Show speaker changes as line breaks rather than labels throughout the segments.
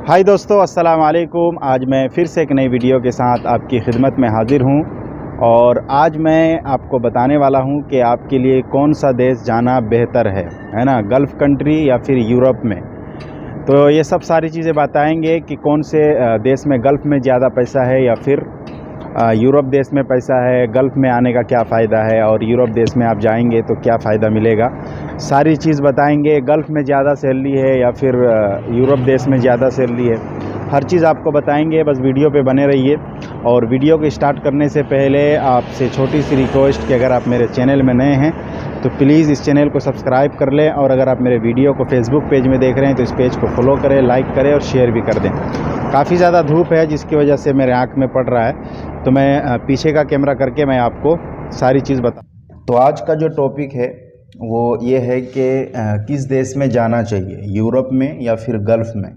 हाय दोस्तों, अस्सलाम वालेकुम। आज मैं फिर से एक नई वीडियो के साथ आपकी खिदमत में हाज़िर हूँ और आज मैं आपको बताने वाला हूँ कि आपके लिए कौन सा देश जाना बेहतर है ना, गल्फ़ कंट्री या फिर यूरोप में। तो ये सब सारी चीज़ें बताएंगे कि कौन से देश में गल्फ़ में ज़्यादा पैसा है या फिर यूरोप देश में पैसा है। गल्फ़ में आने का क्या फ़ायदा है और यूरोप देश में आप जाएंगे तो क्या फ़ायदा मिलेगा, सारी चीज़ बताएंगे। गल्फ़ में ज़्यादा सैलरी है या फिर यूरोप देश में ज़्यादा सैलरी है, हर चीज़ आपको बताएंगे। बस वीडियो पे बने रहिए। और वीडियो को स्टार्ट करने से पहले आपसे छोटी सी रिक्वेस्ट कि अगर आप मेरे चैनल में नए हैं तो प्लीज़ इस चैनल को सब्सक्राइब कर लें, और अगर आप मेरे वीडियो को फेसबुक पेज में देख रहे हैं तो इस पेज को फॉलो करें, लाइक करें और शेयर भी कर दें। काफ़ी ज़्यादा धूप है जिसकी वजह से मेरे आँख में पड़ रहा है, तो मैं पीछे का कैमरा करके मैं आपको सारी चीज़ बता। तो आज का जो टॉपिक है वो ये है कि किस देश में जाना चाहिए, यूरोप में या फिर गल्फ़ में।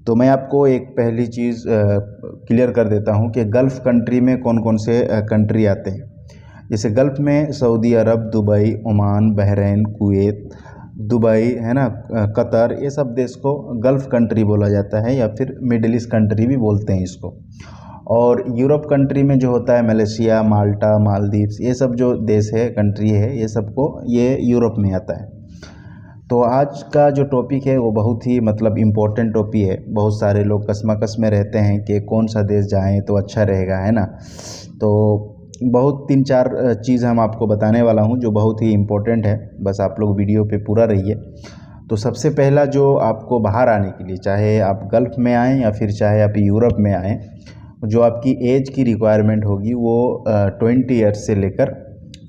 तो मैं आपको एक पहली चीज़ क्लियर कर देता हूँ कि गल्फ़ कंट्री में कौन कौन से कंट्री आते हैं। जैसे गल्फ़ में Saudi Arabia, Dubai, Oman, Bahrain, Kuwait, Dubai है ना, कतर, ये सब देश को गल्फ़ कंट्री बोला जाता है या फिर मिडिल ईस्ट कंट्री भी बोलते हैं इसको। और यूरोप कंट्री में जो होता है मलेशिया, माल्टा, मालदीव्स, ये सब जो देश है, कंट्री है, ये सबको ये यूरोप में आता है। तो आज का जो टॉपिक है वो बहुत ही इम्पोर्टेंट टॉपिक है। बहुत सारे लोग कशमकश में रहते हैं कि कौन सा देश जाएं तो अच्छा रहेगा, है ना। तो बहुत 3-4 चीज़ हम आपको बताने वाला हूं जो बहुत ही इम्पोर्टेंट है। बस आप लोग वीडियो पे पूरा रहिए। तो सबसे पहला जो आपको बाहर आने के लिए, चाहे आप गल्फ़ में आएँ या फिर चाहे आप यूरोप में आएँ, जो आपकी एज की रिक्वायरमेंट होगी वो 20 ईयर्स से लेकर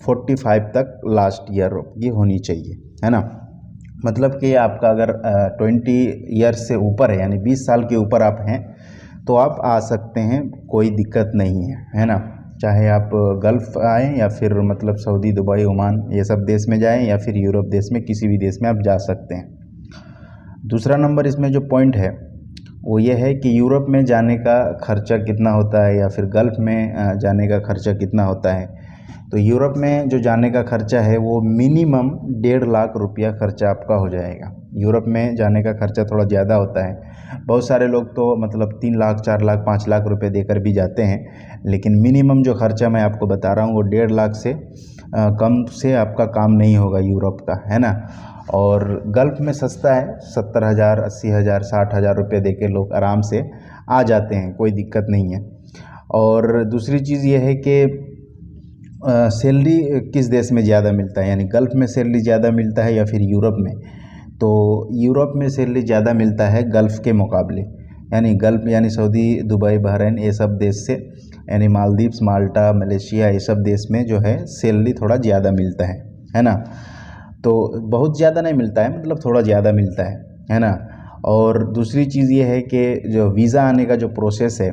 45 तक लास्ट ईयर की होनी चाहिए, है ना। मतलब कि आपका अगर 20 ईयर्स से ऊपर है, यानी 20 साल के ऊपर आप हैं, तो आप आ सकते हैं, कोई दिक्कत नहीं है ना। चाहे आप गल्फ़ आएँ या फिर सऊदी, दुबई, ओमान, ये सब देश में जाएं या फिर यूरोप देश में, किसी भी देश में आप जा सकते हैं। दूसरा नंबर इसमें जो पॉइंट है वो ये है कि यूरोप में जाने का खर्चा कितना होता है या फिर गल्फ़ में जाने का खर्चा कितना होता है। तो यूरोप में जो जाने का खर्चा है वो मिनिमम 1.5 लाख रुपया खर्चा आपका हो जाएगा। यूरोप में जाने का खर्चा थोड़ा ज़्यादा होता है। बहुत सारे लोग तो 3 लाख, 4 लाख, 5 लाख रुपए देकर भी जाते हैं, लेकिन मिनिमम जो खर्चा मैं आपको बता रहा हूँ वो 1.5 लाख से कम से आपका काम नहीं होगा यूरोप का, है ना। और गल्फ़ में सस्ता है, 70,000, 80,000, 60,000 रुपये दे के लोग आराम से आ जाते हैं, कोई दिक्कत नहीं है। और दूसरी चीज़ ये है कि सैलरी किस देश में ज़्यादा मिलता है, यानी गल्फ़ में सैलरी ज़्यादा मिलता है या फिर यूरोप में। तो यूरोप में सैलरी ज़्यादा मिलता है गल्फ़ के मुकाबले, यानी गल्फ़ यानी सऊदी, दुबई, बहरीन, ये सब देश से, यानी मालदीव्स, माल्टा, मलेशिया, ये सब देश में जो है सैलरी थोड़ा ज़्यादा मिलता है ना। तो बहुत ज़्यादा नहीं मिलता है, थोड़ा ज़्यादा मिलता है ना। और दूसरी चीज़ ये है कि जो वीज़ा आने का जो प्रोसेस है,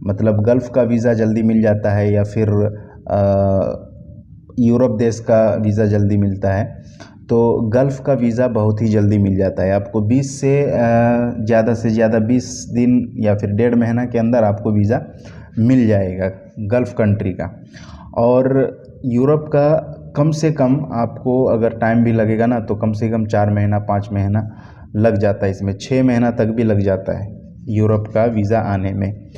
गल्फ़ का वीज़ा जल्दी मिल जाता है या फिर यूरोप देश का वीज़ा जल्दी मिलता है। तो गल्फ़ का वीज़ा बहुत ही जल्दी मिल जाता है आपको। 20 से ज़्यादा 20 दिन या फिर 1.5 महीना के अंदर आपको वीज़ा मिल जाएगा गल्फ़ कंट्री का। और यूरोप का कम से कम आपको अगर टाइम भी लगेगा ना, तो कम से कम 4 महीना, 5 महीना लग जाता है, इसमें 6 महीना तक भी लग जाता है यूरोप का वीज़ा आने में।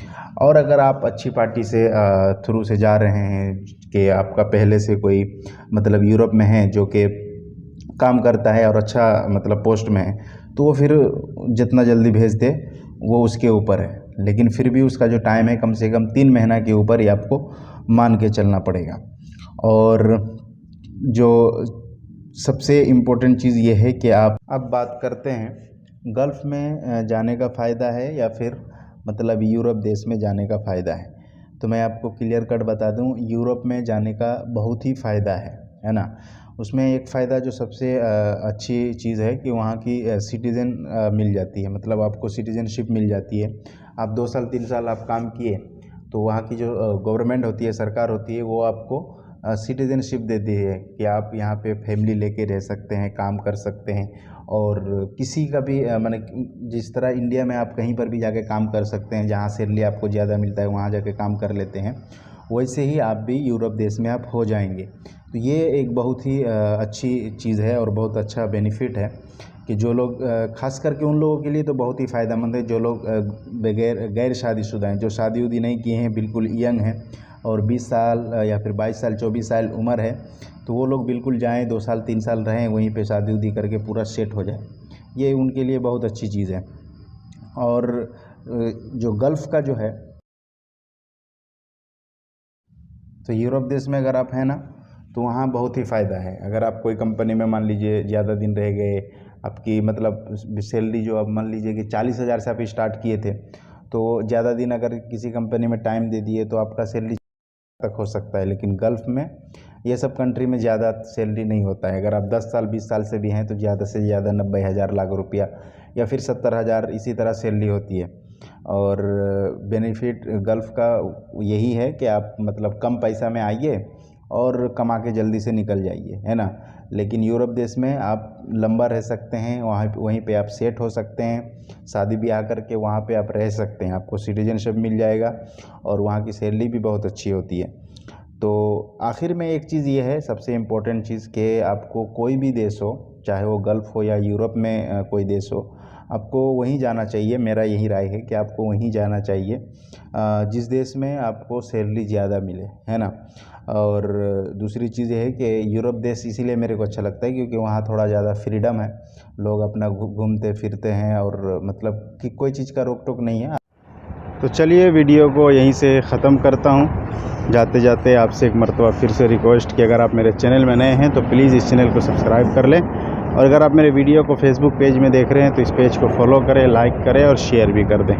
और अगर आप अच्छी पार्टी से थ्रू से जा रहे हैं कि आपका पहले से कोई यूरोप में है जो कि काम करता है और अच्छा पोस्ट में है, तो वो फिर जितना जल्दी भेज दे वो उसके ऊपर है। लेकिन फिर भी उसका जो टाइम है कम से कम 3 महीना के ऊपर ही आपको मान के चलना पड़ेगा। और जो सबसे इम्पोर्टेंट चीज़ ये है कि आप अब बात करते हैं गल्फ़ में जाने का फ़ायदा है या फिर यूरोप देश में जाने का फ़ायदा है। तो मैं आपको क्लियर कट बता दूं, यूरोप में जाने का बहुत ही फ़ायदा है ना। उसमें एक फ़ायदा जो सबसे अच्छी चीज़ है कि वहाँ की सिटीज़न मिल जाती है, आपको सिटीज़नशिप मिल जाती है। आप 2 साल 3 साल आप काम किए तो वहाँ की जो गवर्नमेंट होती है, सरकार होती है, वो आपको सिटीज़नशिप देती है कि आप यहाँ पे फैमिली लेके रह सकते हैं, काम कर सकते हैं। और किसी का भी जिस तरह इंडिया में आप कहीं पर भी जाके काम कर सकते हैं, जहाँ सैलरी आपको ज़्यादा मिलता है वहाँ जाके काम कर लेते हैं, वैसे ही आप भी यूरोप देश में आप हो जाएंगे। तो ये एक बहुत ही अच्छी चीज़ है और बहुत अच्छा बेनिफिट है कि जो लोग ख़ास करके उन लोगों के लिए तो बहुत ही फ़ायदेमंद है जो लोग गैर शादीशुदा हैं, जो शादी उदी नहीं किए हैं, बिल्कुल यंग हैं और 20 साल या फिर 22 साल 24 साल उम्र है, तो वो लोग बिल्कुल जाएं, 2 साल 3 साल रहें वहीं पे, शादी उदी करके पूरा सेट हो जाए। ये उनके लिए बहुत अच्छी चीज़ है। और जो गल्फ़ का जो है, तो यूरोप देश में अगर आप हैं ना, तो वहाँ बहुत ही फ़ायदा है। अगर आप कोई कंपनी में मान लीजिए ज़्यादा दिन रह गए, आपकी मतलब सैलरी जो आप मान लीजिए कि 40,000 से आप स्टार्ट किए थे, तो ज़्यादा दिन अगर किसी कंपनी में टाइम दे दिए तो आपका सैलरी तक हो सकता है। लेकिन गल्फ़ में ये सब कंट्री में ज़्यादा सैलरी नहीं होता है। अगर आप 10 साल 20 साल से भी हैं तो ज़्यादा से ज़्यादा 90,000 लाख रुपया या फिर 70,000 इसी तरह सैलरी होती है। और बेनिफिट गल्फ़ का यही है कि आप मतलब कम पैसा में आइए और कमा के जल्दी से निकल जाइए, है ना। लेकिन यूरोप देश में आप लंबा रह सकते हैं, वहीं पे आप सेट हो सकते हैं, शादी ब्याह करके वहाँ पे आप रह सकते हैं, आपको सिटीजनशिप मिल जाएगा और वहाँ की सैलरी भी बहुत अच्छी होती है। तो आखिर में एक चीज़ ये है सबसे इम्पोर्टेंट चीज़ कि आपको कोई भी देश हो, चाहे वो गल्फ़ हो या यूरोप में कोई देश हो, आपको वहीं जाना चाहिए। मेरा यही राय है कि आपको वहीं जाना चाहिए जिस देश में आपको सैलरी ज़्यादा मिले, है ना। और दूसरी चीज़ ये है कि यूरोप देश इसीलिए मेरे को अच्छा लगता है क्योंकि वहाँ थोड़ा ज़्यादा फ्रीडम है, लोग अपना घूमते फिरते हैं और मतलब कि कोई चीज़ का रोक टोक नहीं है। तो चलिए वीडियो को यहीं से ख़त्म करता हूँ। जाते जाते आपसे एक मरतबा फिर से रिक्वेस्ट कि अगर आप मेरे चैनल में नए हैं तो प्लीज़ इस चैनल को सब्सक्राइब कर लें, और अगर आप मेरे वीडियो को फेसबुक पेज में देख रहे हैं तो इस पेज को फॉलो करें, लाइक करें और शेयर भी कर दें।